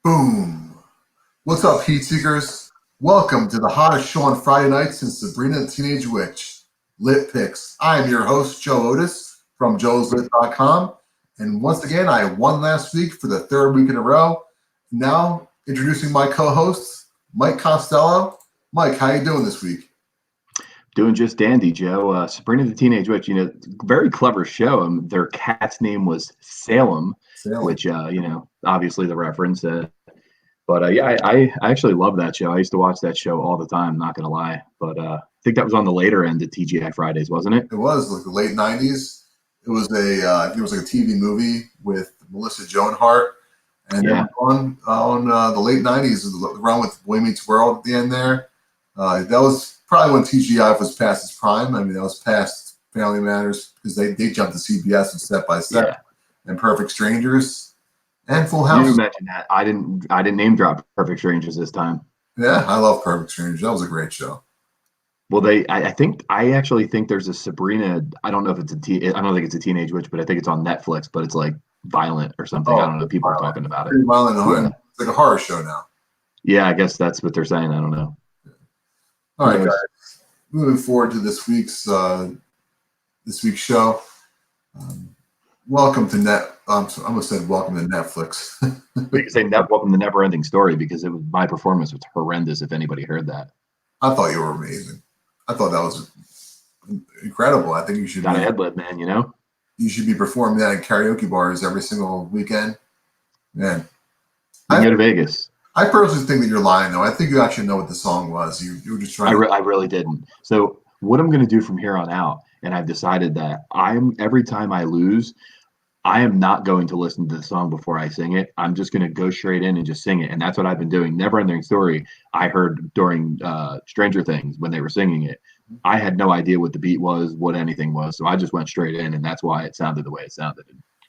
Boom. What's up, Heat Seekers? Welcome to the hottest show on Friday night since Sabrina the Teenage Witch, Lit Picks. I am your host, Joe Otis from joeslit.com. And once again, I won last week for the third week in a row. Now, introducing my co-host, Mike Costello. Mike, how you doing this week? Doing just dandy, Joe. Sabrina the Teenage Witch, very clever show. Their cat's name was Salem. Which, obviously the reference. I actually love that show. I used to watch that show all the time, not going to lie. But I think that was on the later end of TGI Fridays, wasn't it? It was like the late 90s. It was I think it was like a TV movie with Melissa Joan Hart. And on the late 90s, around with Boy Meets World at the end there. That was probably when TGI was past its prime. I mean, that was past Family Matters because they jumped to CBS and Step by Step. Yeah. And Perfect Strangers, and Full House. You mentioned that. I didn't name drop Perfect Strangers this time. Yeah, I love Perfect Strangers. That was a great show. Well, I actually think there's a Sabrina. I don't know if it's I don't think it's a Teenage Witch, but I think it's on Netflix. But it's like violent or something. I don't know. People are talking about it. Pretty violent. Yeah. It's like a horror show now. Yeah, I guess that's what they're saying. I don't know. All right, guys. Moving forward to this week's show. Welcome to I almost said welcome to Netflix. We could say welcome to Neverending Story because my performance was horrendous. If anybody heard that, I thought you were amazing. I thought that was incredible. I think you should. Got a headlet, man. You should be performing that in karaoke bars every single weekend. Man, go to Vegas. I personally think that you're lying, though. I think you actually know what the song was. You were just trying. I really didn't. So what I'm going to do from here on out, and I've decided that every time I lose, I am not going to listen to the song before I sing it. I'm just going to go straight in and just sing it. And that's what I've been doing. Neverending Story, I heard during Stranger Things when they were singing it. I had no idea what the beat was, what anything was. So I just went straight in, and that's why it sounded the way it sounded.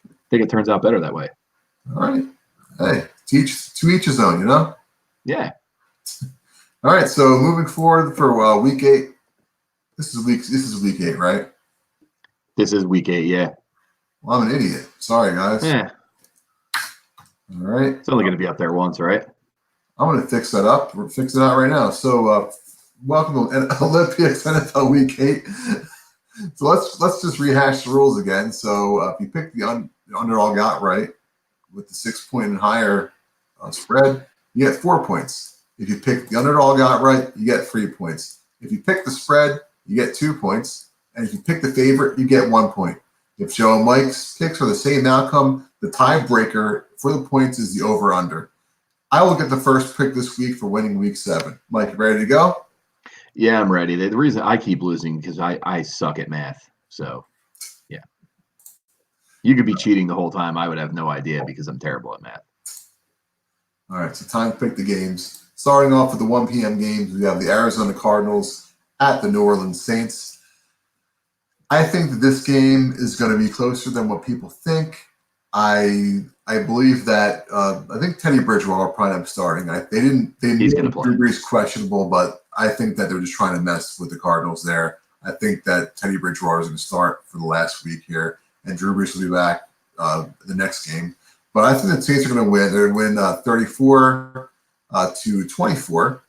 I think it turns out better that way. All right. Hey, to each his own, Yeah. All right. So moving forward for week 8. This is week 8, right? This is week 8, yeah. Well, I'm an idiot. Sorry, guys. Yeah. All right. It's only going to be up there once, right? I'm going to fix that up. We're fixing it out right now. So, welcome to Olympics NFL Week 8. So let's just rehash the rules again. So, if you pick the underdog outright with the 6-point and higher spread, you get 4 points. If you pick the underdog outright, you get 3 points. If you pick the spread, you get 2 points. And if you pick the favorite, you get 1 point. If Joe and Mike's picks are the same outcome, the tiebreaker for the points is the over-under. I will get the first pick this week for winning week 7. Mike, you ready to go? Yeah, I'm ready. The reason I keep losing because I suck at math. So, yeah. You could be cheating the whole time. I would have no idea because I'm terrible at math. All right, so time to pick the games. Starting off with the 1 p.m. games, we have the Arizona Cardinals at the New Orleans Saints. I think that this game is going to be closer than what people think. I believe that I think Teddy Bridgewater will probably end up starting. He's going to play. Drew Brees questionable, but I think that they're just trying to mess with the Cardinals there. I think that Teddy Bridgewater is going to start for the last week here, and Drew Brees will be back the next game. But I think the Saints are going to win. They're going to win 34 to 24.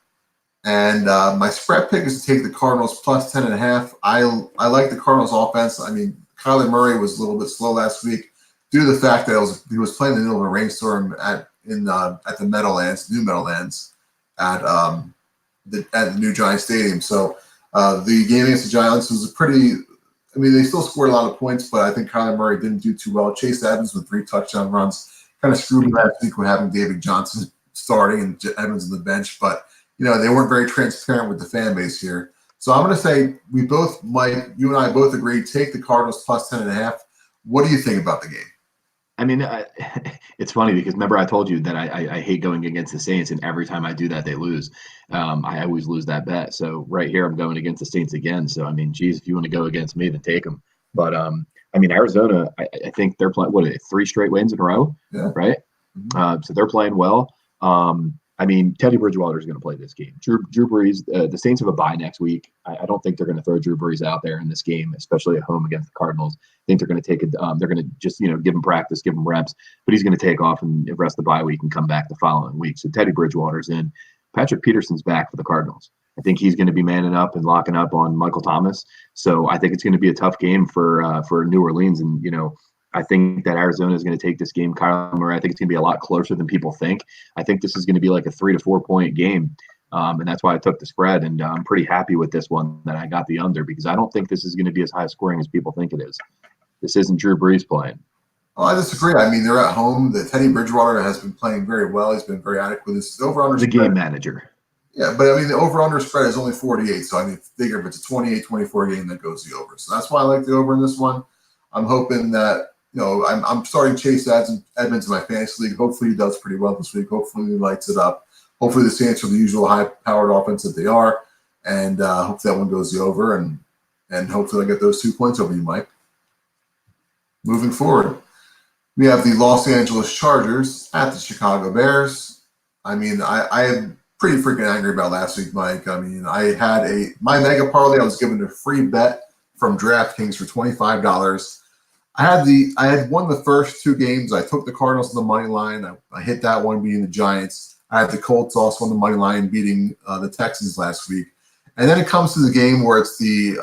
And my spread pick is to take the Cardinals plus 10.5. I like the Cardinals offense. I mean, Kyler Murray was a little bit slow last week due to the fact that he was playing in the middle of a rainstorm at the Meadowlands, new Meadowlands, at the new Giants Stadium. So the game against the Giants was they still scored a lot of points, but I think Kyler Murray didn't do too well. Chase Evans with 3 touchdown runs kind of screwed me last week with having David Johnson starting and Evans on the bench, but they weren't very transparent with the fan base here. So I'm going to say you and I both agree, take the Cardinals plus 10.5. What do you think about the game? I mean, it's funny because remember I told you that I hate going against the Saints, and every time I do that, they lose. I always lose that bet. So right here, I'm going against the Saints again. So, I mean, geez, if you want to go against me, then take them. But, Arizona, I think they're playing, 3 straight wins in a row, yeah. Right? Mm-hmm. So they're playing well. I mean, Teddy Bridgewater is going to play this game. Drew Brees, the Saints have a bye next week. I don't think they're going to throw Drew Brees out there in this game, especially at home against the Cardinals. I think they're going to take it. They're going to just give him practice, give him reps, but he's going to take off and rest the bye week and come back the following week. So Teddy Bridgewater's in. Patrick Peterson's back for the Cardinals. I think he's going to be manning up and locking up on Michael Thomas. So I think it's going to be a tough game for New Orleans. And I think that Arizona is going to take this game, Kyler Murray. I think it's going to be a lot closer than people think. I think this is going to be like a 3 to 4 point game. And that's why I took the spread. And I'm pretty happy with this one that I got the under, because I don't think this is going to be as high scoring as people think it is. This isn't Drew Brees playing. Well, I disagree. I mean, they're at home. The Teddy Bridgewater has been playing very well. He's been very adequate. This is over-under the game manager. Yeah, but I mean, the over-under spread is only 48. So, I mean, figure if it's a 28-24 game, that goes the over. So that's why I like the over in this one. I'm hoping that, I'm starting Chase Edmonds in my fantasy league. Hopefully he does pretty well this week. Hopefully he lights it up. Hopefully the Saints are the usual high-powered offense that they are. And hopefully that one goes the over. And hopefully I get those 2 points over you, Mike. Moving forward, we have the Los Angeles Chargers at the Chicago Bears. I mean, I am pretty freaking angry about last week, Mike. I mean, I had my mega parlay. I was given a free bet from DraftKings for $25. I had won the first 2 games. I took the Cardinals on the money line. I hit that one beating the Giants. I had the Colts also on the money line beating the Texans last week. And then it comes to the game where it's the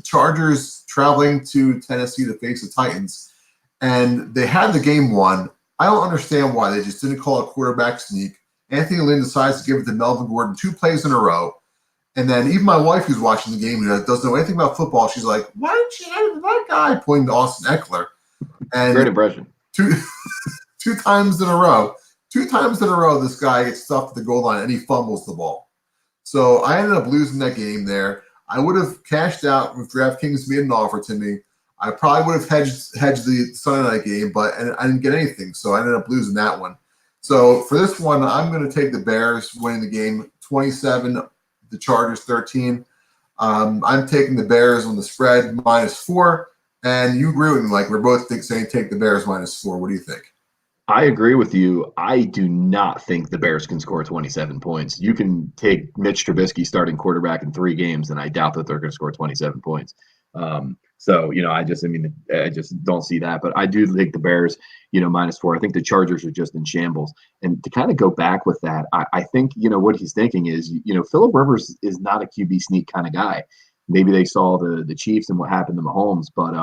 Chargers traveling to Tennessee to face the Titans. And they had the game won. I don't understand why they just didn't call a quarterback sneak. Anthony Lynn decides to give it to Melvin Gordon 2 plays in a row. And then even my wife, who's watching the game, who doesn't know anything about football, she's like, why didn't you have that guy, pointing to Austin Eckler? And great impression. Two times in a row, this guy gets stuffed at the goal line and he fumbles the ball. So I ended up losing that game there. I would have cashed out if DraftKings made an offer to me. I probably would have hedged the Sunday night game, but I didn't get anything, so I ended up losing that one. So for this one, I'm going to take the Bears winning the game 27, the Chargers 13. I'm taking the Bears on the spread -4, and you agree with me, like we're both saying take the Bears -4. What do you think? I agree with you. I do not think the Bears can score 27 points. You can take Mitch Trubisky starting quarterback in 3 games, and I doubt that they're going to score 27 points. I just don't see that. But I do think the Bears, -4. I think the Chargers are just in shambles. And to kind of go back with that, I think, what he's thinking is, Phillip Rivers is not a QB sneak kind of guy. Maybe they saw the Chiefs and what happened to Mahomes, but,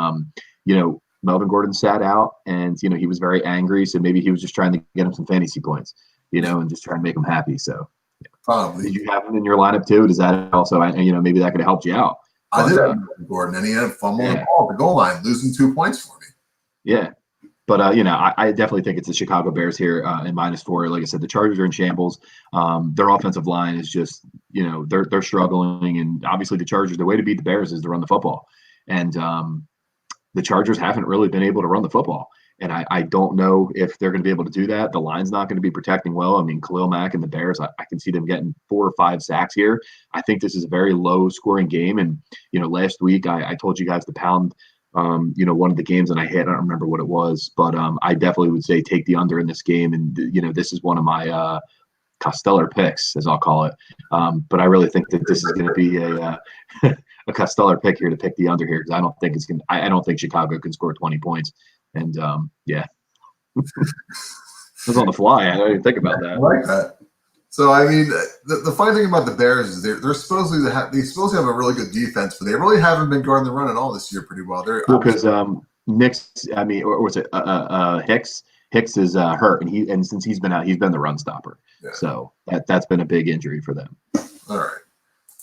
Melvin Gordon sat out and, he was very angry. So maybe he was just trying to get him some fantasy points, and just try and make him happy. So probably. Did you have him in your lineup too? Does that also, maybe that could have helped you out? I did have Gordon, and he had a fumble the ball at the goal line, losing 2 points for me. Yeah. But, I definitely think it's the Chicago Bears here in -4. Like I said, the Chargers are in shambles. Their offensive line is just, they're struggling. And obviously the Chargers, the way to beat the Bears is to run the football. And the Chargers haven't really been able to run the football. And I don't know if they're going to be able to do that. The line's not going to be protecting well. I mean, Khalil Mack and the Bears, I can see them getting 4 or 5 sacks here. I think this is a very low-scoring game. And, last week I told you guys to pound, one of the games, and I don't remember what it was. But I definitely would say take the under in this game. And, this is one of my Costellar picks, as I'll call it. But I really think that this is going to be a Costellar pick here to pick the under here, because I don't think I don't think Chicago can score 20 points. And it was on the fly. I didn't even think about that. I like that. So I mean, the funny thing about the Bears is they're supposed to have a really good defense, but they really haven't been guarding the run at all this year pretty well. Because Nick's, or was it Hicks? Hicks is hurt, and since he's been out, he's been the run stopper. Yeah. So that's been a big injury for them. All right.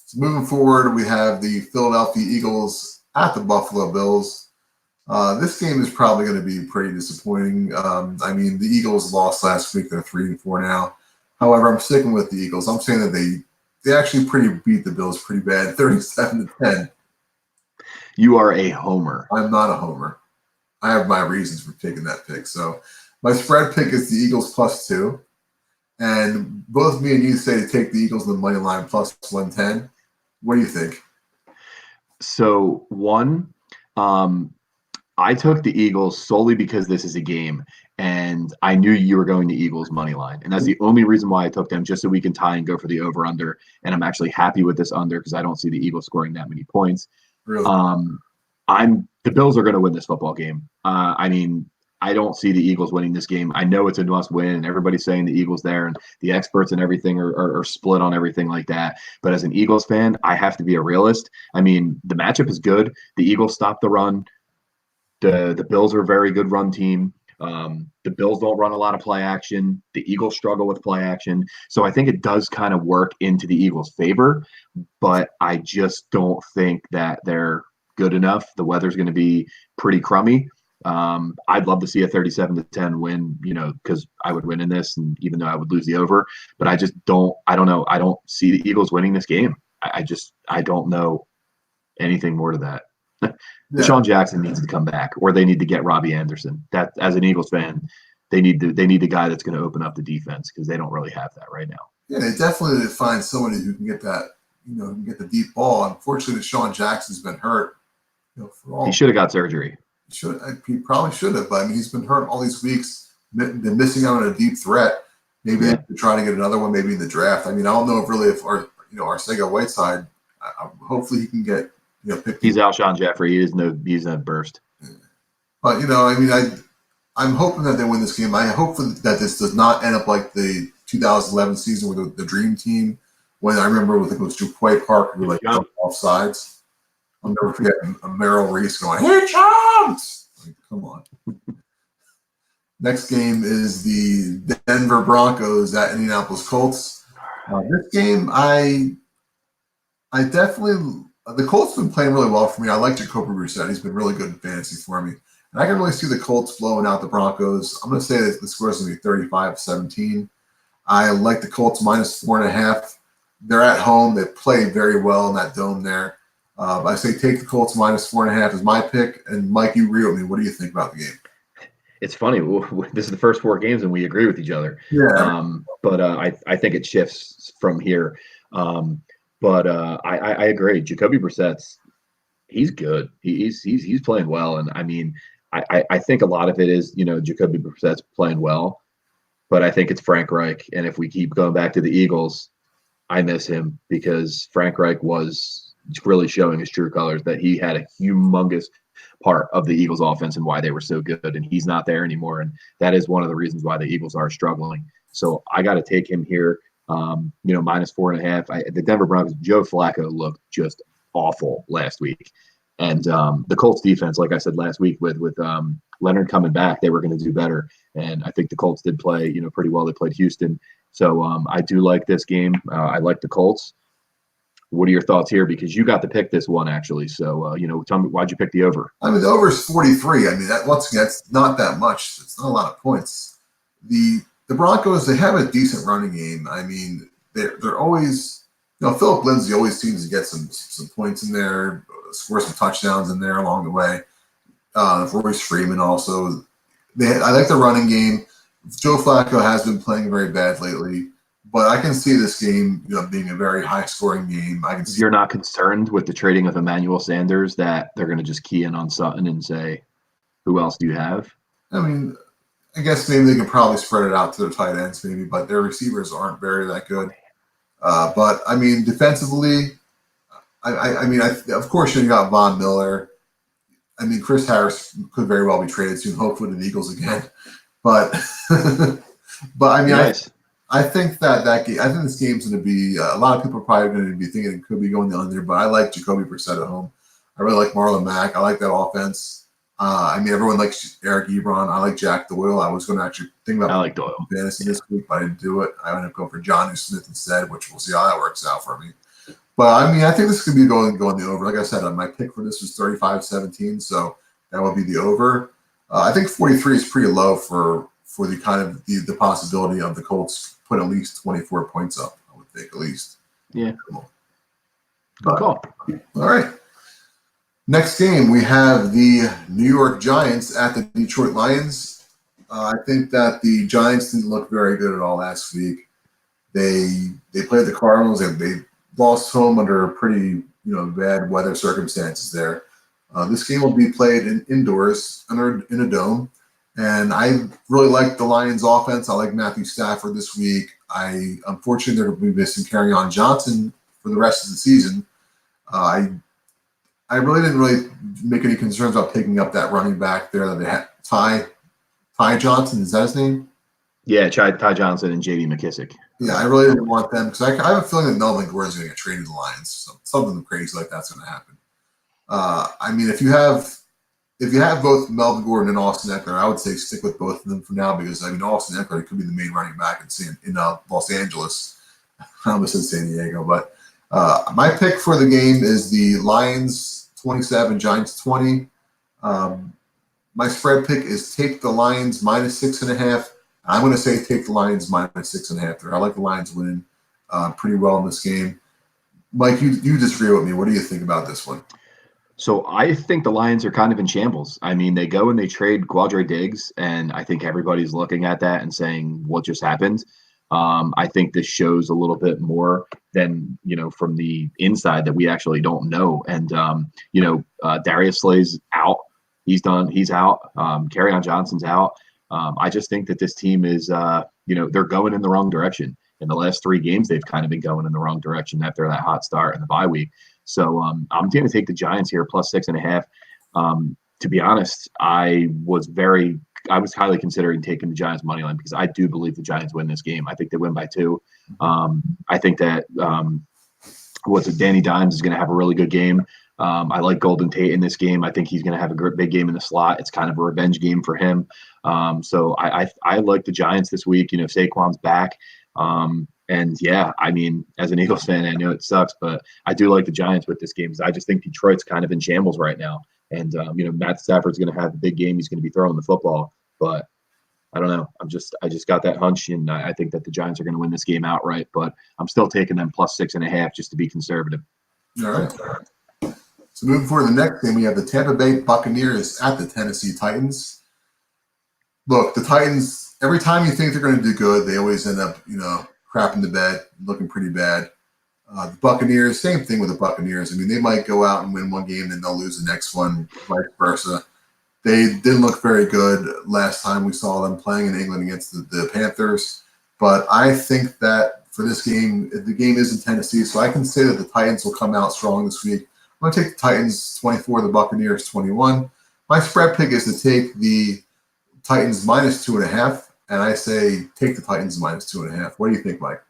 So moving forward, we have the Philadelphia Eagles at the Buffalo Bills. This game is probably going to be pretty disappointing. I mean, the Eagles lost last week. They're 3-4 now. However, I'm sticking with the Eagles. I'm saying that they actually beat the Bills pretty bad, 37-10. You are a homer. I'm not a homer. I have my reasons for taking that pick. So my spread pick is the Eagles +2. And both me and you say to take the Eagles on the money line +110. What do you think? So I took the Eagles solely because this is a game, and I knew you were going to Eagles money line, and that's the only reason why I took them, just so we can tie and go for the over under. And I'm actually happy with this under because I don't see the Eagles scoring that many points. Really? The Bills are going to win this football game. I mean, I don't see the Eagles winning this game. I know it's a must win, and everybody's saying the Eagles there, and the experts and everything are split on everything like that. But as an Eagles fan, I have to be a realist. I mean, the matchup is good. The Eagles stop the run. The Bills are a very good run team. The Bills don't run a lot of play action. The Eagles struggle with play action. So I think it does kind of work into the Eagles' favor, but I just don't think that they're good enough. The weather's going to be pretty crummy. I'd love to see a 37-10 win, because I would win in this, and even though I would lose the over, but I don't know. I don't see the Eagles winning this game. I don't know anything more to that. Yeah. Deshaun Jackson needs to come back, or they need to get Robbie Anderson. That, as an Eagles fan, they need the guy that's going to open up the defense, because they don't really have that right now. Yeah, they definitely need to find somebody who can get that, who can get the deep ball. Unfortunately, Deshaun Jackson's been hurt. He should have got surgery. He probably should have, but I mean, he's been hurt all these weeks, been missing out on a deep threat. Maybe they could try to get another one, maybe in the draft. I mean, I don't know if Arcega Whiteside, hopefully he can get, picked. He's Alshon Jeffrey. He's not burst. But I'm hoping that they win this game. I hope that this does not end up like the 2011 season with the Dream Team, when I remember, I think it was Duquay Park, who jumped off sides. I'll never forget Merrill Reese going, "Hey, chance!" Come on. Next game is the Denver Broncos at Indianapolis Colts. This game, I definitely, the Colts have been playing really well for me. I like Jacoby Brissett. He's been really good in fantasy for me. And I can really see the Colts blowing out the Broncos. I'm going to say that the score is going to be 35-17. I like the Colts minus 4.5. They're at home. They play very well in that dome there. I say take the Colts minus 4.5 is my pick. And Mike, you agree with me. What do you think about the game? It's funny. This is the first 4 games, and we agree with each other. Yeah. But I think it shifts from here. But I agree. Jacoby Brissett's, he's good. He's playing well, and I mean, I think a lot of it is Jacoby Brissett's playing well, but I think it's Frank Reich. And if we keep going back to the Eagles, I miss him, because Frank Reich was really showing his true colors, that he had a humongous part of the Eagles offense and why they were so good, and he's not there anymore. And that is one of the reasons why the Eagles are struggling. So I got to take him here. Minus 4.5. The Denver Broncos, Joe Flacco looked just awful last week. And the Colts defense, like I said last week, with Leonard coming back, they were going to do better. And I think the Colts did play, pretty well. They played Houston. So I do like this game. I like the Colts. What are your thoughts here? Because you got to pick this one, actually. So, tell me, why'd you pick the over? I mean, the over is 43. I mean, once again, it's not that much. It's not a lot of points. The Broncos, they have a decent running game. I mean, they're always, Philip Lindsay always seems to get some points in there, score some touchdowns in there along the way. Royce Freeman also. I like the running game. Joe Flacco has been playing very bad lately, but I can see this game, being a very high-scoring game. You're not concerned with the trading of Emmanuel Sanders, that they're going to just key in on Sutton and say, who else do you have? I mean, I guess maybe they can probably spread it out to their tight ends, maybe, but their receivers aren't very that good. But I mean, defensively, of course, you got Von Miller. I mean, Chris Harris could very well be traded soon, hopefully to the Eagles again. But, I mean, nice. I think that game. I think this game's going to be. A lot of people are probably going to be thinking it could be going the under, but I like Jacoby Brissett at home. I really like Marlon Mack. I like that offense. I mean, everyone likes Eric Ebron. I like Jack Doyle. I was going to actually think about Doyle fantasy this week, but I didn't do it. I ended up going for Jonnu Smith instead, which we'll see how that works out for me. But I mean, I think this could be going the over. Like I said, my pick for this was 35-17, so that would be the over. I think 43 is pretty low for the kind of the possibility of the Colts put at least 24 points up. I would think at least. Yeah. Cool. All right. Next game, we have the New York Giants at the Detroit Lions. I think that the Giants didn't look very good at all last week. They played the Cardinals, and they lost home under pretty bad weather circumstances there. This game will be played indoors in a dome. And I really like the Lions offense. I like Matthew Stafford this week. Unfortunately, they're going to be missing Kerryon Johnson for the rest of the season. I really didn't really make any concerns about picking up that running back there that they had. Ty Johnson, is that his name? Yeah, Ty Johnson and J.D. McKissick. Yeah, I really didn't want them because I have a feeling that Melvin Gordon's going to get traded to the Lions. So something crazy like that's going to happen. I mean, if you have both Melvin Gordon and Austin Eckler, I would say stick with both of them for now because I mean Austin Eckler could be the main running back in Los Angeles. I almost said San Diego, but my pick for the game is the Lions 27, Giants 20. My spread pick is take the Lions -6.5. I'm going to say take the Lions -6.5 there. I like the Lions winning pretty well in this game. Mike, you disagree with me. What do you think about this one? So I think the Lions are kind of in shambles. I mean, they go and they trade Quadre Diggs, and I think everybody's looking at that and saying, what just happened? I think this shows a little bit more than, from the inside that we actually don't know. And, Darius Slay's out. He's done. He's out. Kerryon Johnson's out. I just think that this team is, they're going in the wrong direction. In the last 3 games, they've kind of been going in the wrong direction after that hot start in the bye week. So I'm going to take the Giants here +6.5. To be honest, I was highly considering taking the Giants money line because I do believe the Giants win this game. I think they win by 2. I think that Danny Dimes is going to have a really good game. I like Golden Tate in this game. I think he's going to have a big game in the slot. It's kind of a revenge game for him. So I like the Giants this week. Saquon's back. And yeah, I mean, as an Eagles fan, I know it sucks, but I do like the Giants with this game because I just think Detroit's kind of in shambles right now. And, Matt Stafford's going to have a big game. He's going to be throwing the football, but I don't know. I just got that hunch, and I think that the Giants are going to win this game outright, but I'm still taking them +6.5 just to be conservative. All right. So moving forward to the next game, we have the Tampa Bay Buccaneers at the Tennessee Titans. Look, the Titans, every time you think they're going to do good, they always end up, crapping the bed, looking pretty bad. The Buccaneers, same thing with the Buccaneers. I mean, they might go out and win one game, then they'll lose the next one, vice versa. They didn't look very good last time we saw them playing in England against the Panthers. But I think that for this game, the game is in Tennessee, so I can say that the Titans will come out strong this week. I'm going to take the Titans 24, the Buccaneers 21. My spread pick is to take the Titans -2.5, and I say take the Titans -2.5. What do you think, Mike?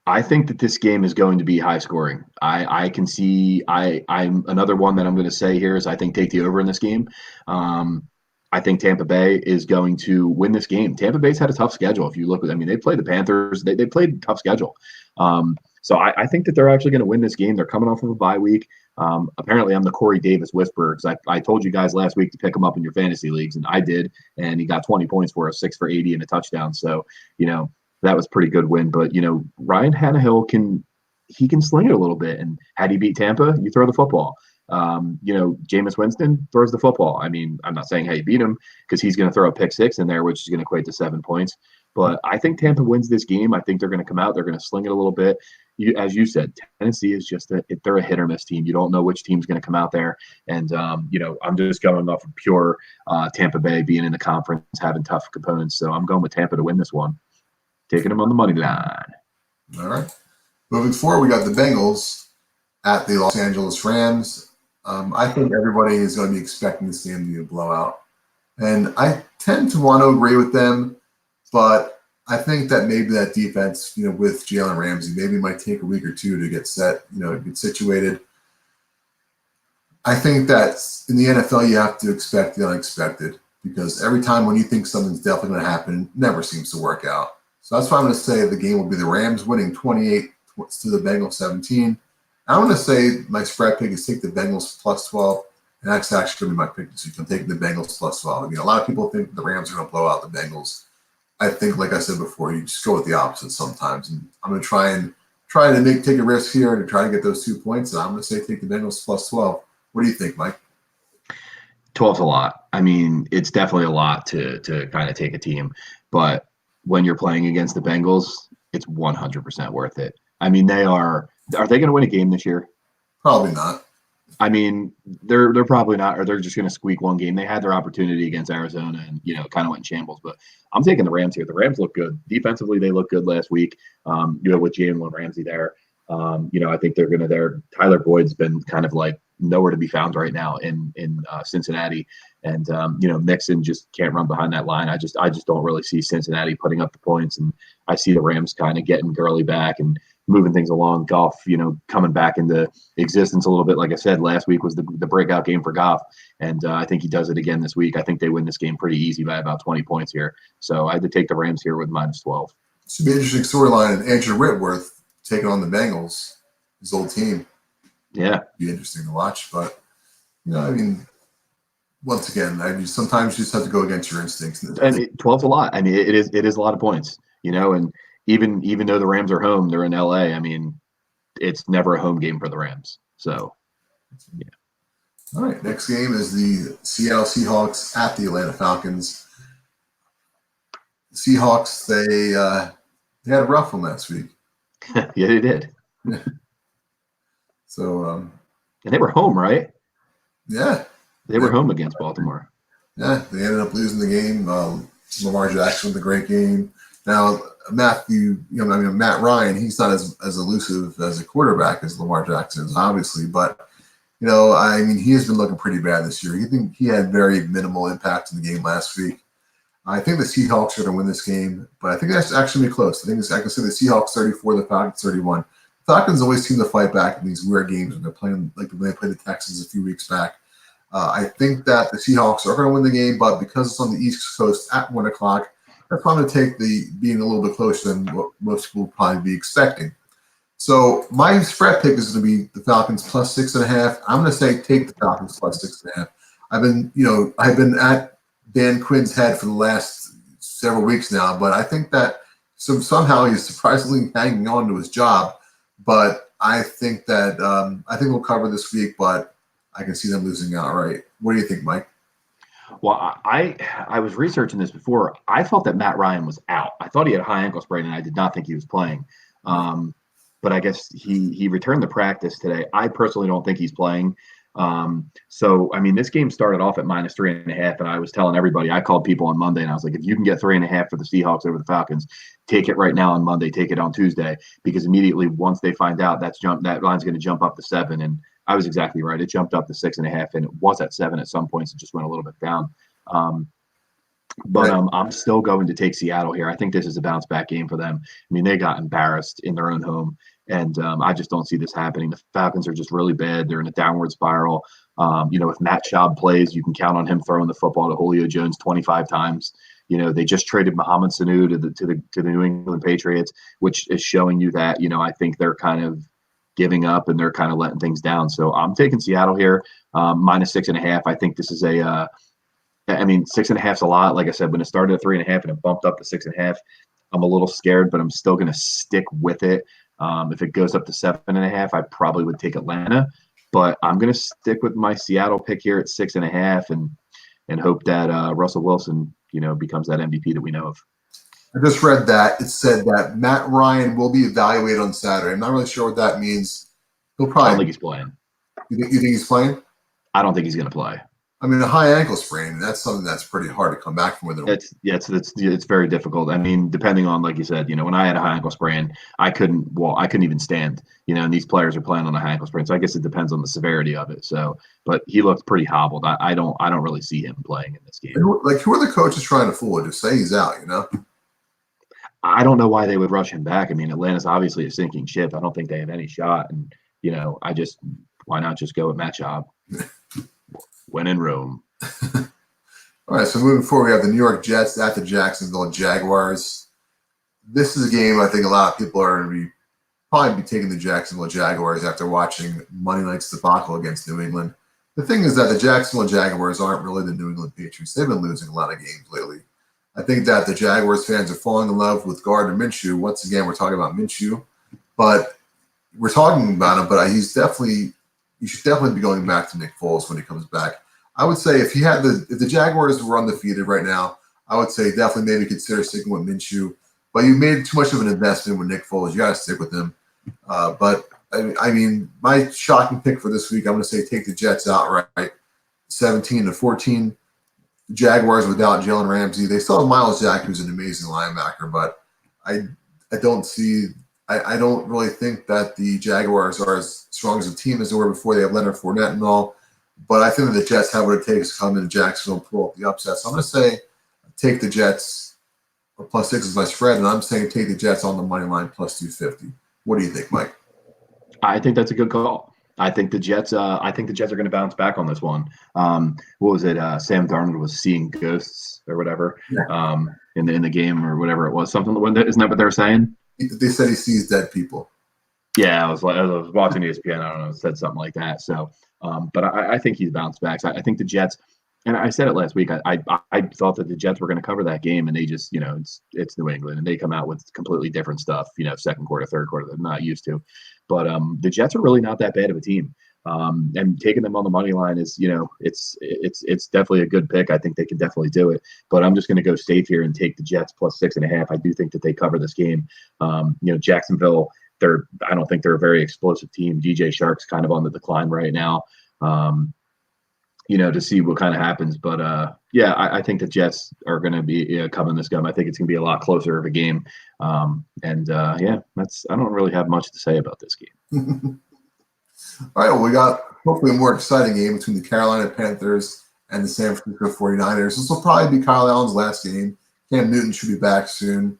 I think that this game is going to be high scoring. I can see. I'm another one that I'm going to say here is I think take the over in this game. I think Tampa Bay is going to win this game. Tampa Bay's had a tough schedule. If you look at, they played the Panthers. They played a tough schedule. So I think that they're actually going to win this game. They're coming off of a bye week. Apparently, I'm the Corey Davis whisperer because I told you guys last week to pick him up in your fantasy leagues, and I did. And he got 20 points for us, 6 for 80 and a touchdown. So, that was a pretty good win. But, Ryan Tannehill can sling it a little bit. And had he beat Tampa, you throw the football. Jameis Winston throws the football. I mean, I'm not saying how you beat him because he's going to throw a pick 6 in there, which is going to equate to 7 points. But I think Tampa wins this game. I think they're going to come out. They're going to sling it a little bit. As you said, Tennessee is just they're a hit or miss team. You don't know which team's going to come out there. And, I'm just going off of pure Tampa Bay being in the conference, having tough components. So I'm going with Tampa to win this one. Taking them on the money line. All right. Moving forward, we got the Bengals at the Los Angeles Rams. I think everybody is going to be expecting this game to be a blowout. And I tend to want to agree with them, but I think that maybe that defense, with Jalen Ramsey, maybe it might take a week or two to get set, get situated. I think that in the NFL, you have to expect the unexpected because every time when you think something's definitely going to happen, it never seems to work out. So that's why I'm going to say the game will be the Rams winning 28 to the Bengals 17. I'm going to say my spread pick is take the Bengals +12, and that's actually going to be my pick this week. I'm taking the Bengals +12. I mean, a lot of people think the Rams are going to blow out the Bengals. I think, like I said before, you just go with the opposite sometimes. And I'm going to try to take a risk here to try to get those 2 points. And I'm going to say take the Bengals +12. What do you think, Mike? 12's a lot. I mean, it's definitely a lot to kind of take a team. But when you're playing against the Bengals, it's 100% worth it. I mean, are they going to win a game this year? Probably not. I mean, they're probably not, or they're just going to squeak one game. They had their opportunity against Arizona, and kind of went in shambles. But I'm taking the Rams here. The Rams look good defensively. They look good last week. With Jalen Ramsey there. I think they're going to. Tyler Boyd's been kind of like nowhere to be found right now in Cincinnati, and Mixon just can't run behind that line. I just don't really see Cincinnati putting up the points, and I see the Rams kind of getting Gurley back and moving things along. Goff, coming back into existence a little bit. Like I said, last week was the breakout game for Goff, and I think he does it again this week. I think they win this game pretty easy by about 20 points here. So I had to take the Rams here with -12. Should be an interesting storyline. Andrew Whitworth taking on the Bengals, his old team. Yeah, be interesting to watch. But once again, sometimes you just have to go against your instincts. And 12's a lot. I mean, it is a lot of points. And even though the Rams are home, they're in LA. I mean, it's never a home game for the Rams. So, yeah. All right, next game is the Seattle Seahawks at the Atlanta Falcons. The Seahawks, they had a rough one last week. Yeah, they did. So, and they were home, right? Yeah, they were home against Baltimore. Yeah, they ended up losing the game. Lamar Jackson with a great game. Now, Matt Ryan, he's not as elusive as a quarterback as Lamar Jackson is, obviously, but he has been looking pretty bad this year. He had very minimal impact in the game last week. I think the Seahawks are going to win this game, but I think that's actually going to be close. I can say the Seahawks 34, the Falcons 31. The Falcons always seem to fight back in these weird games when they're playing, like when they played the Texans a few weeks back. I think that the Seahawks are going to win the game, but because it's on the East Coast at 1 o'clock, they're probably going to take the being a little bit closer than what most people would probably be expecting. So my spread pick is going to be the Falcons +6.5. I'm going to say take the Falcons +6.5. I've been at Dan Quinn's head for the last several weeks now, but I think that somehow he's surprisingly hanging on to his job. But I think that we'll cover this week, but I can see them losing outright. What do you think, Mike? Well, I was researching this before. I thought that Matt Ryan was out. I thought he had a high ankle sprain, and I did not think he was playing. But I guess he returned to practice today. I personally don't think he's playing. This game started off at -3.5, and I was telling everybody, I called people on Monday, and I was like, if you can get 3.5 for the Seahawks over the Falcons, take it right now on Monday, take it on Tuesday, because immediately once they find out that line's going to jump up to 7, and I was exactly right. It jumped up to 6.5, and it was at 7 at some points. It just went a little bit down. I'm still going to take Seattle here. I think this is a bounce back game for them. I mean, they got embarrassed in their own home, and I just don't see this happening. The Falcons are just really bad. They're in a downward spiral. If Matt Schaub plays, you can count on him throwing the football to Julio Jones 25 times. They just traded Mohamed Sanu to the New England Patriots, which is showing you that, I think they're kind of giving up and they're kind of letting things down. So I'm taking Seattle here, -6.5. I think this is 6.5 is a lot. Like I said, when it started at 3.5 and it bumped up to 6.5, I'm a little scared, but I'm still going to stick with it. If it goes up to 7.5, I probably would take Atlanta, but I'm going to stick with my Seattle pick here at 6.5 and hope that Russell Wilson, becomes that MVP that we know of. I just read that it said that Matt Ryan will be evaluated on Saturday. I'm not really sure what that means. I don't think he's playing. You think he's playing? I don't think he's going to play. I mean, a high ankle sprain, that's something that's pretty hard to come back from. It's very difficult. I mean, depending on, like you said, when I had a high ankle sprain, I couldn't even stand, and these players are playing on a high ankle sprain. So I guess it depends on the severity of it. So, but he looked pretty hobbled. I don't really see him playing in this game. Who are the coaches trying to fool? Just say he's out, I don't know why they would rush him back. I mean, Atlanta's obviously a sinking ship. I don't think they have any shot. And, why not just go with Matt Schaub? When in Rome. All right, so moving forward, we have the New York Jets at the Jacksonville Jaguars. This is a game I think a lot of people are going to probably be taking the Jacksonville Jaguars after watching Monday night's debacle against New England. The thing is that the Jacksonville Jaguars aren't really the New England Patriots. They've been losing a lot of games lately. I think that the Jaguars fans are falling in love with Gardner Minshew. Once again, we're talking about Minshew, but we're talking about him, but you should definitely be going back to Nick Foles when he comes back. I would say if the Jaguars were undefeated right now, I would say definitely maybe consider sticking with Minshew. But you made too much of an investment with Nick Foles. You got to stick with him. But I mean, my shocking pick for this week, I'm going to say take the Jets outright, 17-14. The Jaguars without Jalen Ramsey. They still have Miles Jack, who's an amazing linebacker, but I don't see. I don't really think that the Jaguars are as strong as a team as they were before. They have Leonard Fournette and all, but I think that the Jets have what it takes to come into Jacksonville and pull up the upset. So I'm going to say take the Jets, or +6 is my spread, and I'm saying take the Jets on the money line +250. What do you think, Mike? I think that's a good call. I think the Jets. I think the Jets are going to bounce back on this one. What was it? Sam Darnold was seeing ghosts or whatever in the game or whatever it was. Something. Isn't that what they were saying? They said he sees dead people. Yeah, I was watching ESPN. I don't know, said something like that. So, but I think he's bounced back. So I think the Jets. And I said it last week. I thought that the Jets were going to cover that game, and they just, it's New England, and they come out with completely different stuff. Second quarter, third quarter, they're not used to. But the Jets are really not that bad of a team, and taking them on the money line is, it's definitely a good pick. I think they can definitely do it. But I'm just going to go safe here and take the Jets +6.5. I do think that they cover this game. Jacksonville, I don't think they're a very explosive team. DJ Shark's kind of on the decline right now. To see what kind of happens. But I think the Jets are going to be covering this game. I think it's going to be a lot closer of a game. I don't really have much to say about this game. All right, well, we got hopefully a more exciting game between the Carolina Panthers and the San Francisco 49ers. This will probably be Kyle Allen's last game. Cam Newton should be back soon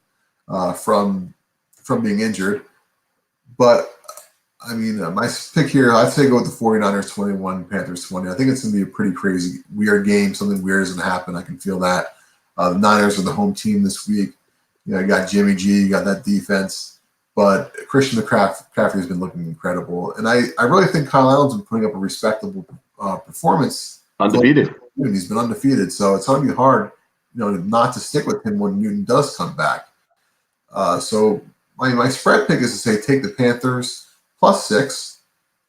from being injured. But I mean, my pick here, I'd say go with the 49ers 21, Panthers 20. I think it's going to be a pretty crazy, weird game. Something weird is going to happen. I can feel that. The Niners are the home team this week. You got Jimmy G, you got that defense. But Christian McCaffrey has been looking incredible. And I really think Kyle Allen's been putting up a respectable performance. Undefeated. He's been undefeated. So it's going to be hard, not to stick with him when Newton does come back. So my spread pick is to say take the Panthers +6,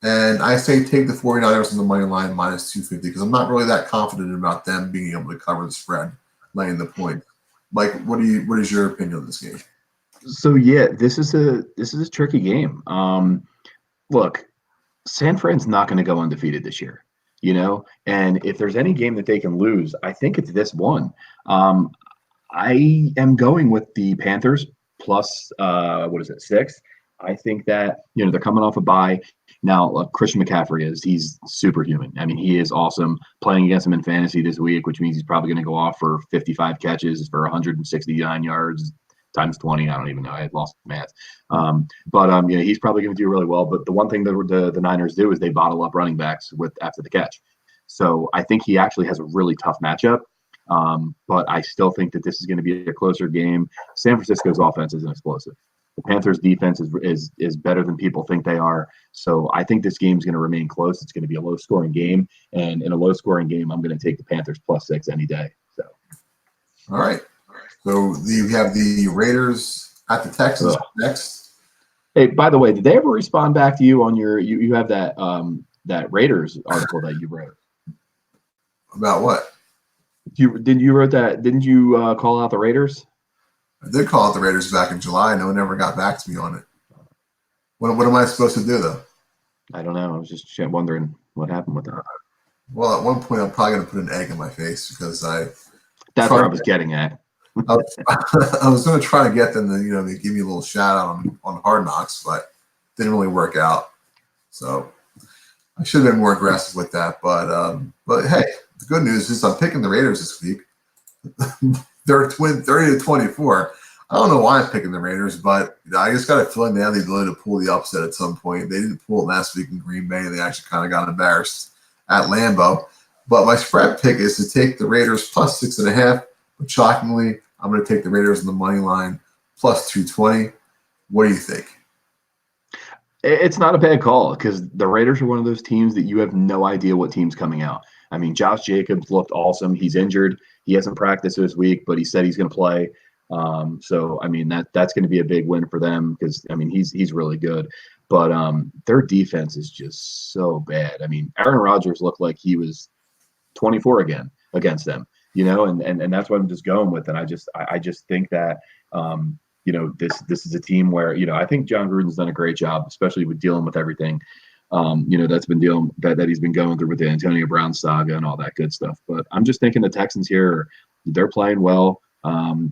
and I say take the 49ers on the money line -250 because I'm not really that confident about them being able to cover the spread, laying the point. Mike, what is your opinion on this game? So this is a tricky game. Look, San Fran's not going to go undefeated this year, and if there's any game that they can lose, I think it's this one. I am going with the Panthers plus 6. I think that, they're coming off a bye. Now, Christian McCaffrey he's superhuman. I mean, he is awesome. Playing against him in fantasy this week, which means he's probably going to go off for 55 catches for 169 yards times 20. I don't even know. I had lost math. He's probably going to do really well. But the one thing that the Niners do is they bottle up running backs after the catch. So I think he actually has a really tough matchup. But I still think that this is going to be a closer game. San Francisco's offense isn't explosive. The Panthers' defense is better than people think they are. So I think this game is going to remain close. It's going to be a low-scoring game. And in a low-scoring game, I'm going to take the Panthers +6 any day. So, all right. So you have the Raiders at the Texans next. Hey, by the way, did they ever respond back to you on your you have that that Raiders article that you wrote? About what? Didn't you call out the Raiders? I did call out the Raiders back in July. No one ever got back to me on it. What am I supposed to do, though? I don't know. I was just wondering what happened with that. Well, at one point, I'm probably going to put an egg in my face because that's what I was getting at. I was going to try to get them to, they give me a little shout out on Hard Knocks, but didn't really work out. So I should have been more aggressive with that. But hey, the good news is I'm picking the Raiders this week. They're 30-24. I don't know why I'm picking the Raiders, but I just got a feeling they have the ability to pull the upset at some point. They didn't pull it last week in Green Bay. They actually kind of got embarrassed at Lambeau. But my spread pick is to take the Raiders +6.5. But shockingly, I'm going to take the Raiders on the money line +220. What do you think? It's not a bad call because the Raiders are one of those teams that you have no idea what team's coming out. I mean, Josh Jacobs looked awesome. He's injured. He hasn't practiced this week, but he said he's going to play. So, I mean, that's going to be a big win for them because, I mean, he's really good. But their defense is just so bad. I mean, Aaron Rodgers looked like he was 24 again against them, and that's what I'm just going with. And I just think that, this is a team where, I think John Gruden's done a great job, especially with dealing with everything, that he's been going through with the Antonio Brown saga and all that good stuff. But I'm just thinking the Texans here, they're playing well.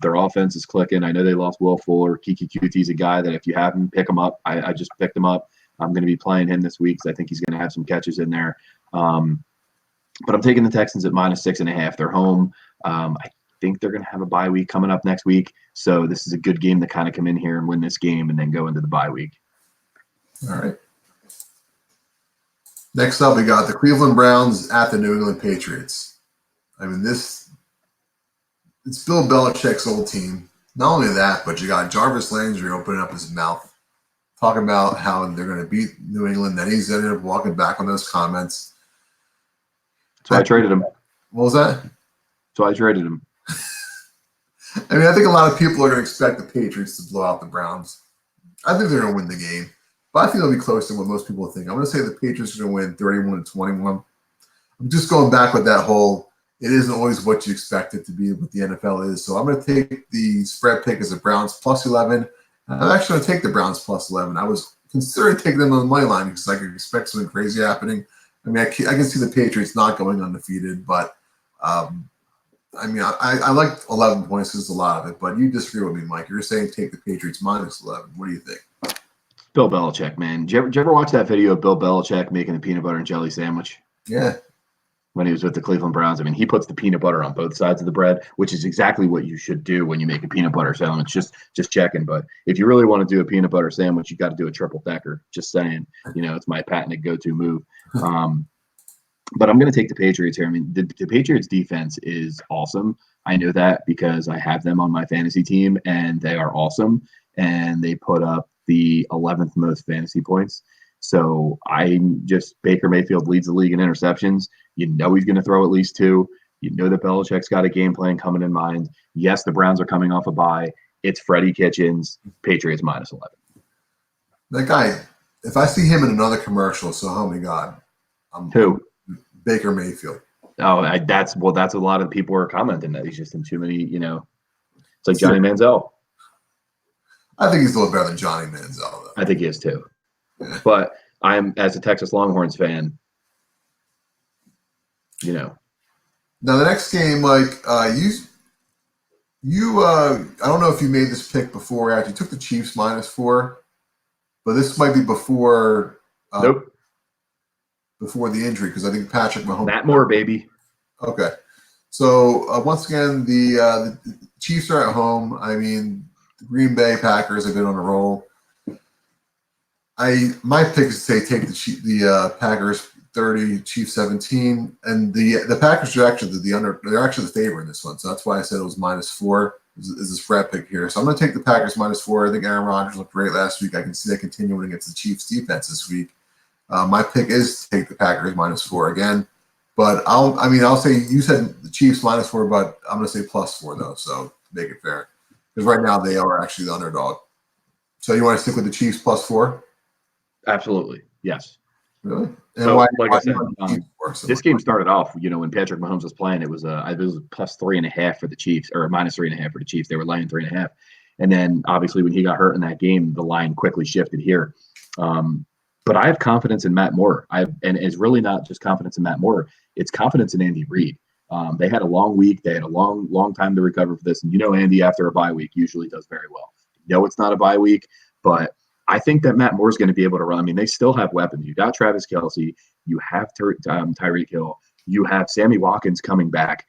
Their offense is clicking. I know they lost Will Fuller. Kiki Qt's a guy that if you have him, pick him up. I just picked him up. I'm going to be playing him this week because I think he's going to have some catches in there. But I'm taking the Texans at -6.5. They're home. I think they're going to have a bye week coming up next week. So this is a good game to kind of come in here and win this game and then go into the bye week. All right. Next up, we got the Cleveland Browns at the New England Patriots. I mean, it's Bill Belichick's old team. Not only that, but you got Jarvis Landry opening up his mouth, talking about how they're going to beat New England. Then he's ended up walking back on those comments. So I traded him. What was that? So I traded him. I mean, I think a lot of people are going to expect the Patriots to blow out the Browns. I think they're going to win the game, but I think it'll be closer than what most people think. I'm going to say the Patriots are going to win 31-21. I'm just going back with that whole, it isn't always what you expect it to be, what the NFL is. So I'm going to take the spread pick as a Browns +11. I'm actually going to take the Browns +11. I was considering taking them on the money line because I could expect something crazy happening. I mean, I can see the Patriots not going undefeated, but I like 11 points because a lot of it. But you disagree with me, Mike. You're saying take the Patriots -11. What do you think? Bill Belichick, man. Did you ever watch that video of Bill Belichick making a peanut butter and jelly sandwich? Yeah. When he was with the Cleveland Browns. I mean, he puts the peanut butter on both sides of the bread, which is exactly what you should do when you make a peanut butter sandwich. Just checking. But if you really want to do a peanut butter sandwich, you got to do a triple decker. Just saying. It's my patented go-to move. But I'm going to take the Patriots here. I mean, the Patriots defense is awesome. I know that because I have them on my fantasy team, and they are awesome. And they put up the 11th most fantasy points. So Baker Mayfield leads the league in interceptions. He's going to throw at least 2. That Belichick's got a game plan coming in mind. Yes, the Browns are coming off a bye. It's Freddie Kitchens, Patriots -11. That guy, if I see him in another commercial, so help me God. Who? Baker Mayfield. Oh, that's a lot of people are commenting that he's just in too many, it's like Johnny Manziel. I think he's a little better than Johnny Manziel, though. I think he is too. Yeah. But I'm, as a Texas Longhorns fan, Now the next game, Mike, I don't know if you made this pick before. Actually, you took the Chiefs -4, but this might be before. Nope. Before the injury, because I think Patrick Mahomes. Matt Moore, baby. Okay, so once again, the Chiefs are at home. I mean, the Green Bay Packers have been on a roll. My pick is to take the Packers 30, Chiefs 17, and the Packers are actually they're actually the favorite in this one, so that's why I said it was -4 is a spread pick here. So I'm going to take the Packers -4. I think Aaron Rodgers looked great last week. I can see that continuing against the Chiefs defense this week. My pick is to take the Packers -4 again, but I'll say you said the Chiefs -4, but I'm going to say +4 though, so to make it fair, because right now they are actually the underdog. So you want to stick with the Chiefs +4? Absolutely, yes. Really? And so, why I said, this game started off, when Patrick Mahomes was playing, it was +3.5 for the Chiefs, or -3.5 for the Chiefs. They were laying 3.5, and then obviously when he got hurt in that game, the line quickly shifted here. But I have confidence in Matt Moore. And it's really not just confidence in Matt Moore. It's confidence in Andy Reid. They had a long week. They had a long time to recover for this. And Andy, after a bye week, usually does very well. It's not a bye week, but I think that Matt Moore is going to be able to run. I mean, they still have weapons. You got Travis Kelce. You have Tyreek Hill. You have Sammy Watkins coming back.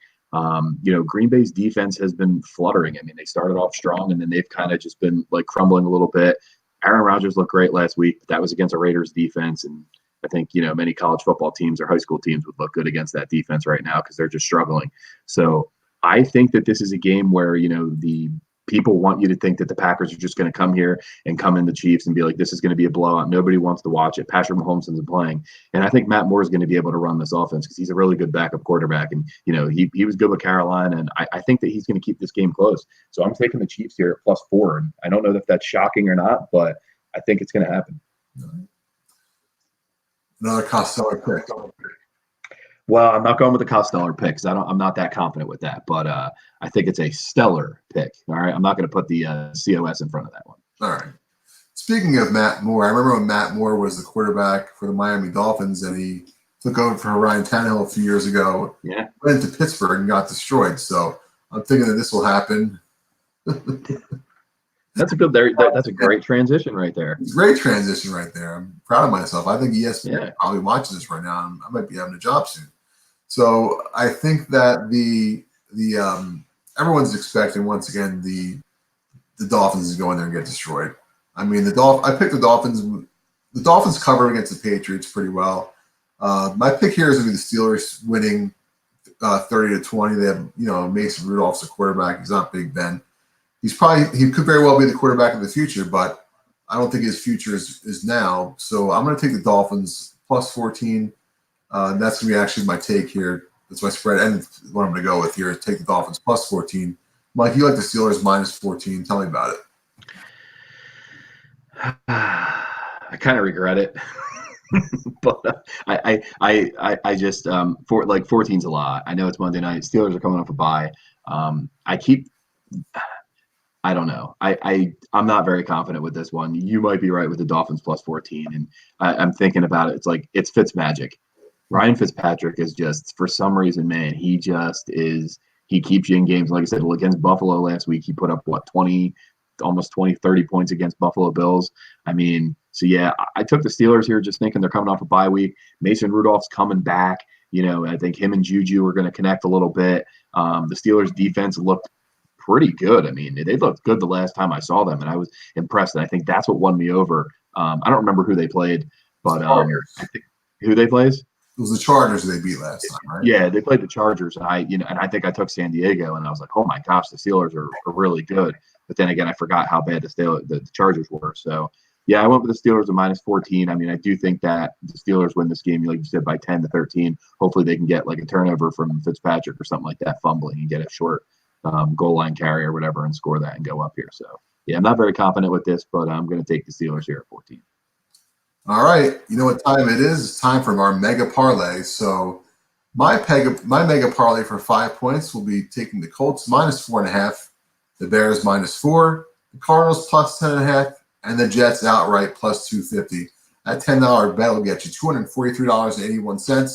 Green Bay's defense has been fluttering. I mean, they started off strong, and then they've kind of just been crumbling a little bit. Aaron Rodgers looked great last week, but that was against a Raiders defense. And I think, many college football teams or high school teams would look good against that defense right now because they're just struggling. So I think that this is a game where, the people want you to think that the Packers are just going to come here and come in the Chiefs and be like, this is going to be a blowout. Nobody wants to watch it. Patrick Mahomes isn't playing. And I think Matt Moore is going to be able to run this offense because he's a really good backup quarterback. And, he was good with Carolina. And I think that he's going to keep this game close. So I'm taking the Chiefs here at +4. And I don't know if that's shocking or not, but I think it's going to happen. Another Costello pick. Well, I'm not going with the Costellar pick because I'm not that confident with that. But I think it's a stellar pick. All right, I'm not going to put the COS in front of that one. All right. Speaking of Matt Moore, I remember when Matt Moore was the quarterback for the Miami Dolphins, and he took over for Ryan Tannehill a few years ago. Yeah, went to Pittsburgh and got destroyed. So I'm thinking that this will happen. that's a good. That's a great transition right there. It's a great transition right there. I'm proud of myself. I think ESPN Yeah. probably watching this right now. I might be having a job soon. So I think that the everyone's expecting once again the Dolphins to go in there and get destroyed. I mean I picked the Dolphins. The Dolphins cover against the Patriots pretty well. My pick here is going to be the Steelers winning 30-20. They have Mason Rudolph's the quarterback. He's not Big Ben. He could very well be the quarterback of the future, but I don't think his future is now. So I'm going to take the Dolphins plus 14. That's going to be actually my take here. That's my spread and what I'm going to go with here. Take the Dolphins plus 14. Mike, you like the Steelers minus 14. Tell me about it. I kind of regret it, but I just for like 14's a lot. I know it's Monday night. Steelers are coming off a bye. I don't know. I'm not very confident with this one. You might be right with the Dolphins plus 14, and I'm thinking about it. It's like it's Fitzmagic. Ryan Fitzpatrick is just for some reason, man. He just is. He keeps you in games. Like I said, against Buffalo last week, he put up what 20, almost 20, 30 points against Buffalo Bills. I mean, so yeah, I took the Steelers here, just thinking they're coming off a bye week. Mason Rudolph's coming back. I think him and Juju are going to connect a little bit. The Steelers defense looked pretty good. I mean, they looked good the last time I saw them, and I was impressed. And I think that's what won me over. I don't remember who they played, but I think who they played. It was the Chargers they beat last time, right? Yeah, they played the Chargers, and I think I took San Diego, and I was like, oh my gosh, the Steelers are really good. But then again, I forgot how bad the Chargers were. So yeah, I went with the Steelers at minus 14. I mean, I do think that the Steelers win this game, like you said, by 10-13. Hopefully, they can get like a turnover from Fitzpatrick or something like that, fumbling, and get a short goal line carry or whatever, and score that and go up here. So yeah, I'm not very confident with this, but I'm going to take the Steelers here at 14. All right. You know what time it is? It's time for our mega parlay. So my mega parlay for 5 points will be taking the Colts minus 4.5, the Bears minus 4, the Cardinals plus 10.5, and the Jets outright plus 250. That $10 bet will get you $243.81. I'm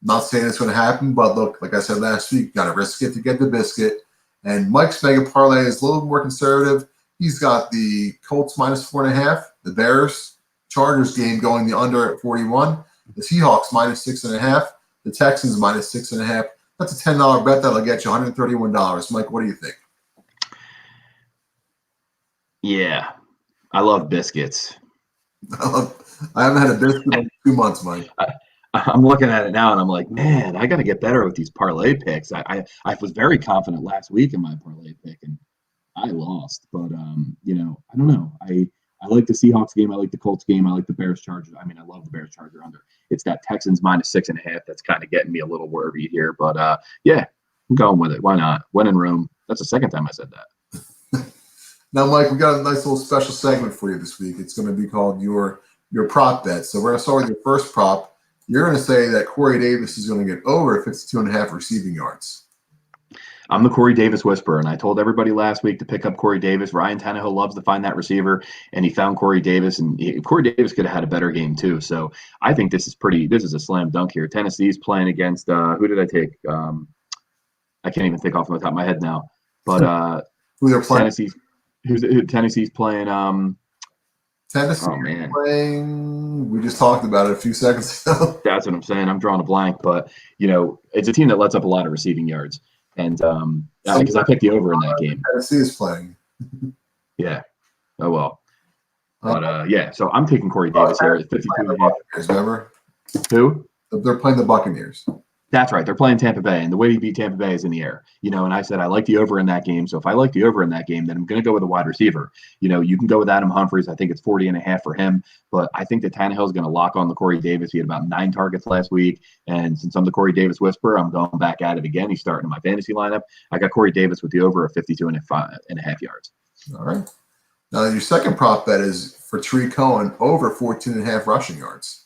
not saying it's going to happen, but look, like I said last week, you got to risk it to get the biscuit. And Mike's mega parlay is a little more conservative. He's got the Colts minus 4.5, the Bears Chargers game going the under at 41, the Seahawks minus 6.5, the Texans minus 6.5. That's a $10 bet that'll get you $131. Mike, what do you think? Yeah, I love biscuits. I haven't had a biscuit in 2 months, Mike. I'm looking at it now, and I'm like, man, I got to get better with these parlay picks. I was very confident last week in my parlay pick, and I lost. But I don't know. I like the Seahawks game. I like the Colts game. I like the Bears Chargers. I mean, I love the Bears Charger under. It's that Texans minus 6.5 that's kind of getting me a little worried here. But yeah, I'm going with it. Why not? When in Rome. That's the second time I said that. Now, Mike, we got a nice little special segment for you this week. It's going to be called your prop bet. So we're going to start with your first prop. You're going to say that Corey Davis is going to get over 52.5 receiving yards. I'm the Corey Davis whisperer, and I told everybody last week to pick up Corey Davis. Ryan Tannehill loves to find that receiver, and he found Corey Davis, and Corey Davis could have had a better game too. So I think this is a slam dunk here. Tennessee's playing against who did I take? I can't even think off the top of my head now. But who they're playing? Tennessee's playing. Tennessee playing. We just talked about it a few seconds ago. That's what I'm saying. I'm drawing a blank, but it's a team that lets up a lot of receiving yards. And because I picked the over in that game. Tennessee is playing. Yeah. Oh, well. But, yeah, so I'm taking Corey Davis here at 52.5. Remember? Who? They're playing the Buccaneers. That's right. They're playing Tampa Bay, and the way to beat Tampa Bay is in the air. And I said I like the over in that game. So if I like the over in that game, then I'm going to go with a wide receiver. You can go with Adam Humphries. I think it's 40.5 for him. But I think that Tannehill is going to lock on the Corey Davis. He had about 9 targets last week. And since I'm the Corey Davis whisperer, I'm going back at it again. He's starting in my fantasy lineup. I got Corey Davis with the over of 52.5 yards. All right. Now, your second prop bet is for Tree Cohen over 14.5 rushing yards.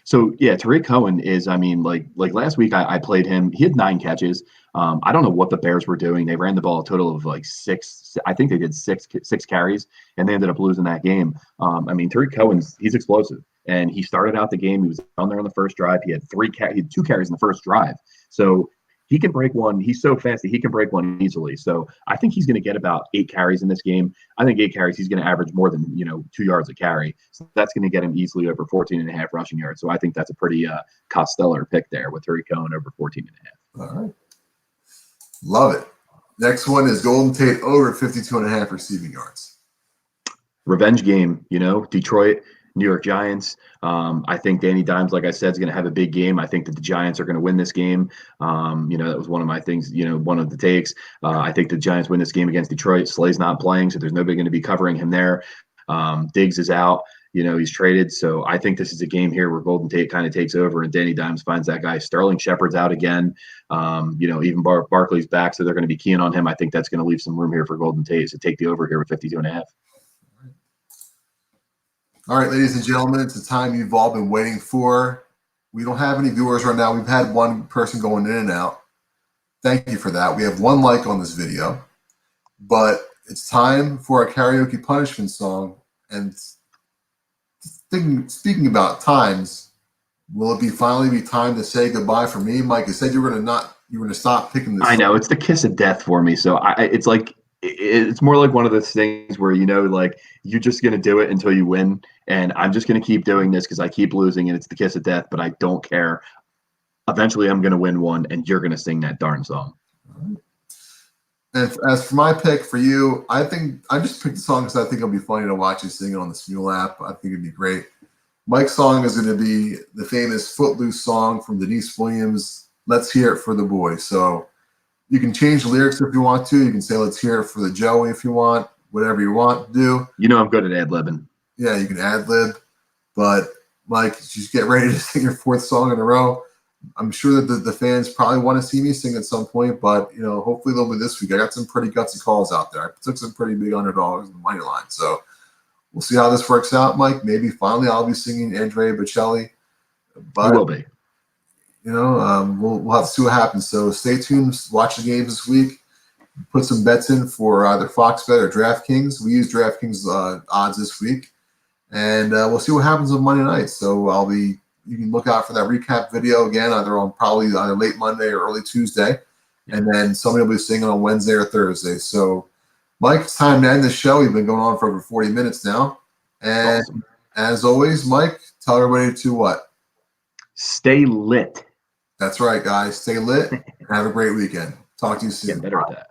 So yeah, Tariq Cohen is, I mean, like last week I played him. He had 9 catches. I don't know what the Bears were doing. They ran the ball a total of like six. I think they did six carries, and they ended up losing that game. I mean, Tariq Cohen's he's explosive, and he started out the game. He was on there on the first drive. He had he had 2 carries in the first drive. So he can break one. He's so fast that he can break one easily. So I think he's going to get about 8 carries in this game. I think 8 carries, he's going to average more than 2 yards a carry. So that's going to get him easily over 14.5 rushing yards. So I think that's a pretty Costellar pick there with Tariq Cohen over 14.5. All right. Love it. Next one is Golden Tate over 52.5 receiving yards. Revenge game, Detroit, New York Giants. I think Danny Dimes, like I said, is going to have a big game. I think that the Giants are going to win this game. That was one of my things, one of the takes. I think the Giants win this game against Detroit. Slay's not playing, so there's nobody going to be covering him there. Diggs is out. He's traded. So I think this is a game here where Golden Tate kind of takes over and Danny Dimes finds that guy. Sterling Shepard's out again. Even Barkley's back, so they're going to be keying on him. I think that's going to leave some room here for Golden Tate to take the over here with 52.5. All right, ladies and gentlemen, it's the time you've all been waiting for. We don't have any viewers right now. We've had one person going in and out. Thank you for that. We have 1 like on this video. But it's time for a karaoke punishment song. And speaking about times, will it finally be time to say goodbye for me? Mike, you said you were going to stop picking this. I know, it's the kiss of death for me. So it's like, it's more like one of those things where, like you're just going to do it until you win. And I'm just going to keep doing this because I keep losing and it's the kiss of death, but I don't care. Eventually I'm going to win one and you're going to sing that darn song. And as for my pick for you, I think I just picked the song because I think it'll be funny to watch you sing it on the Smule app. I think it'd be great. Mike's song is going to be the famous Footloose song from Denise Williams, Let's Hear It for the Boy. So you can change the lyrics if you want to. You can say, let's hear it for the Joey if you want, whatever you want to do. I'm good at ad-libbing. Yeah, you can ad-lib. But, Mike, just get ready to sing your 4th song in a row. I'm sure that the fans probably want to see me sing at some point, but, hopefully they'll be this week. I got some pretty gutsy calls out there. I took some pretty big underdogs in the money line. So we'll see how this works out, Mike. Maybe finally I'll be singing Andrea Bocelli. But You will be. We'll have to see what happens. So stay tuned. Watch the games this week. Put some bets in for either FoxBet or DraftKings. We use DraftKings odds this week, and we'll see what happens on Monday night. So you can look out for that recap video again, either late Monday or early Tuesday, and then somebody will be singing on Wednesday or Thursday. So, Mike, it's time to end the show. We've been going on for over 40 minutes now, and awesome. As always, Mike, tell everybody to what? Stay lit. That's right, guys. Stay lit and have a great weekend. Talk to you soon. Get better at that.